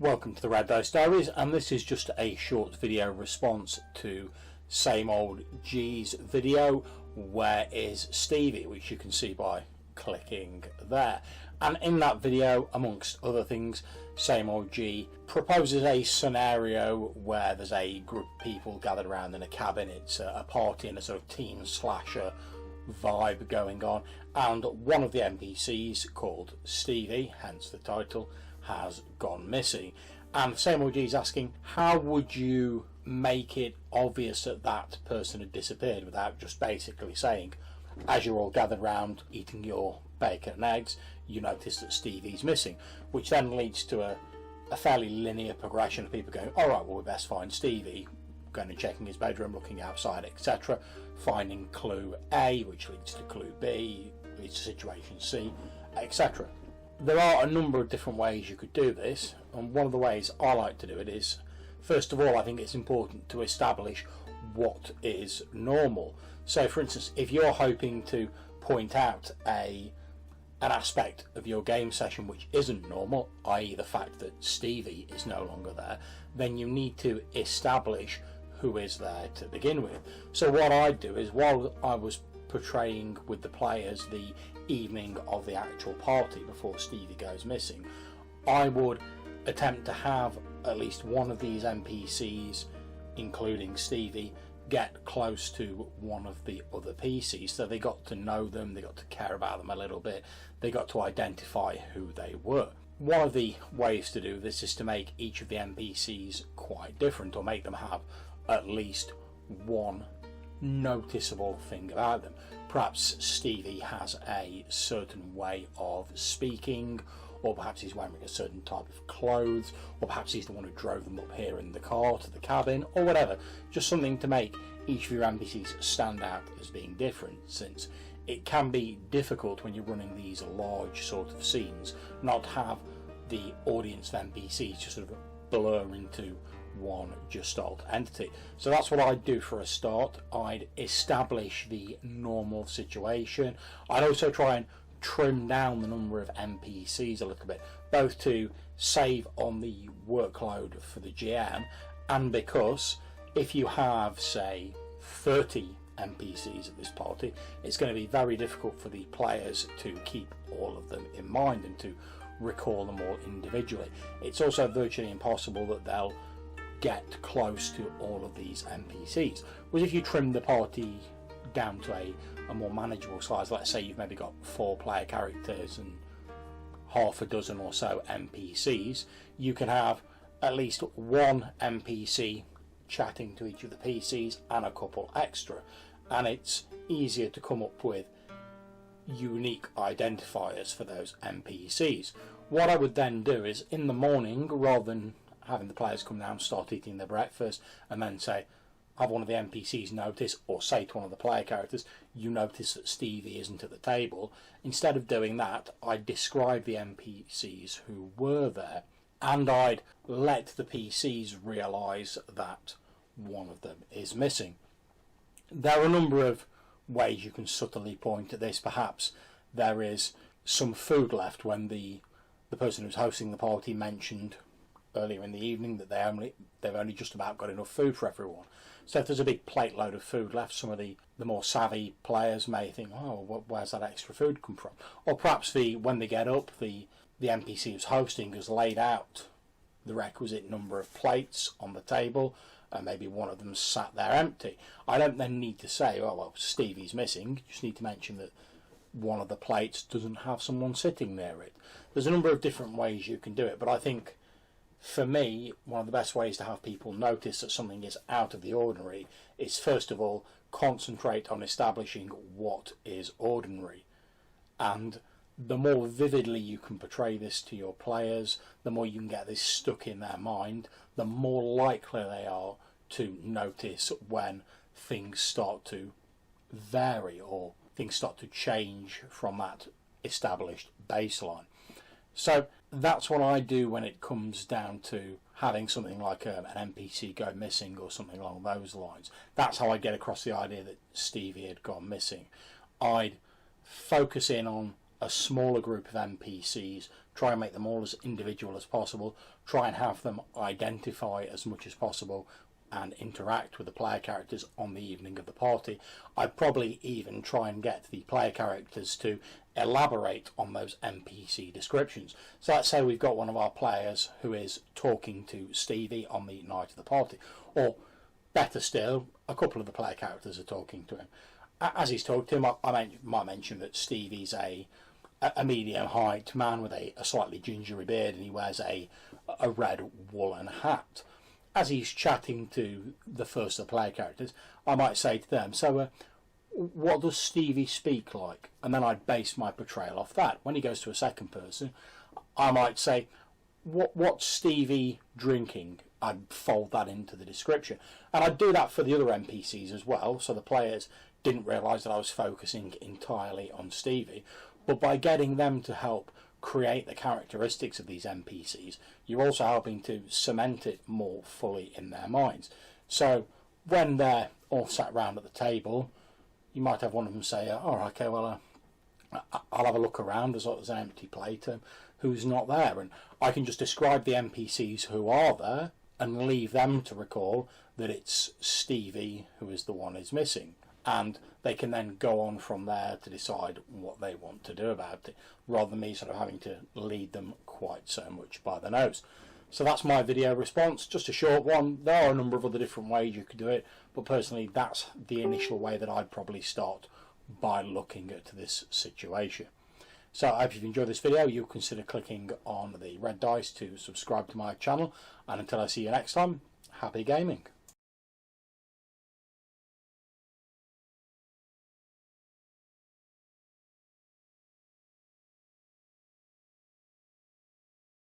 Welcome to the Red Dice Diaries, and this is just a short video response to Sameoldji's video, Where is Stevie, which you can see by clicking there. And in that video, amongst other things, Sameoldji proposes a scenario where there's a group of people gathered around in a cabin. It's a party and a sort of teen slasher vibe going on, and one of the NPCs, called Stevie, hence the title, has gone missing. And Sameoldji is asking, how would you make it obvious that that person had disappeared without just basically saying, as you're all gathered around eating your bacon and eggs, you notice that Stevie's missing, which then leads to a fairly linear progression of people going, alright, well, we best find Stevie, going and checking his bedroom, looking outside, etc., finding clue A, which leads to clue B, leads to situation C, etc. There are a number of different ways you could do this, and one of the ways I like to do it is, first of all, I think it's important to establish what is normal. So, for instance, if you're hoping to point out an aspect of your game session which isn't normal, i.e. the fact that Stevie is no longer there, then you need to establish who is there to begin with. So what I'd do is, while I was portraying with the players the evening of the actual party before Stevie goes missing, I would attempt to have at least one of these NPCs, including Stevie, get close to one of the other PCs, so they got to know them, they got to care about them a little bit, they got to identify who they were. One of the ways to do this is to make each of the NPCs quite different, or make them have at least one noticeable thing about them. Perhaps Stevie has a certain way of speaking, or perhaps he's wearing a certain type of clothes, or perhaps he's the one who drove them up here in the car to the cabin, or whatever. Just something to make each of your NPCs stand out as being different, since it can be difficult when you're running these large sort of scenes not to have the audience of NPCs just sort of blur into one gestalt entity. So that's what I'd do for a start. I'd establish the normal situation. I'd also try and trim down the number of NPCs a little bit, both to save on the workload for the GM, and because if you have, say, 30 NPCs at this party, it's going to be very difficult for the players to keep all of them in mind and to recall them all individually. It's also virtually impossible that they'll get close to all of these NPCs. Whereas if you trim the party down to a more manageable size, let's say you've maybe got 4 player characters and half a dozen or so NPCs, you can have at least one NPC chatting to each of the PCs and a couple extra, and it's easier to come up with unique identifiers for those NPCs. What I would then do is, in the morning, rather than having the players come down, start eating their breakfast, and then say, have one of the NPCs notice, or say to one of the player characters, you notice that Stevie isn't at the table. Instead of doing that, I'd describe the NPCs who were there, and I'd let the PCs realise that one of them is missing. There are a number of ways you can subtly point at this. Perhaps there is some food left when the person who's hosting the party mentioned earlier in the evening that they've only just about got enough food for everyone. So if there's a big plate load of food left, some of the more savvy players may think, oh, where's that extra food come from? Or perhaps when they get up, the NPC who's hosting has laid out the requisite number of plates on the table, and maybe one of them's sat there empty. I don't then need to say, oh, well, Stevie's missing. You just need to mention that one of the plates doesn't have someone sitting near it. There's a number of different ways you can do it, but I think, for me, one of the best ways to have people notice that something is out of the ordinary is, first of all, concentrate on establishing what is ordinary. And the more vividly you can portray this to your players, the more you can get this stuck in their mind, the more likely they are to notice when things start to vary or things start to change from that established baseline. So that's what I do when it comes down to having something like an NPC go missing or something along those lines. That's how I get across the idea that Stevie had gone missing. I'd focus in on a smaller group of NPCs, try and make them all as individual as possible, try and have them identify as much as possible and interact with the player characters on the evening of the party. I'd probably even try and get the player characters to elaborate on those NPC descriptions. So let's say we've got one of our players who is talking to Stevie on the night of the party, or better still, a couple of the player characters are talking to him. As he's talking to him, I might mention that Stevie's a medium height man with a slightly gingery beard, and he wears a red woolen hat. As he's chatting to the first of the player characters, I might say to them, so what does Stevie speak like? And then I'd base my portrayal off that. When he goes to a second person, I might say, what's Stevie drinking? I'd fold that into the description. And I'd do that for the other NPCs as well, so the players didn't realise that I was focusing entirely on Stevie. But by getting them to help create the characteristics of these NPCs, you're also helping to cement it more fully in their minds. So when they're all sat round at the table, you might have one of them say, oh, okay, well, I'll have a look around. There's an empty plate. Who's not there? And I can just describe the NPCs who are there and leave them to recall that it's Stevie who is the one who's missing. And they can then go on from there to decide what they want to do about it, rather than me sort of having to lead them quite so much by the nose. So that's my video response, just a short one. There are a number of other different ways you could do it, but personally that's the initial way that I'd probably start by looking at this situation. So I hope you've enjoyed this video. You'll consider clicking on the red dice to subscribe to my channel, and until I see you next time, happy gaming.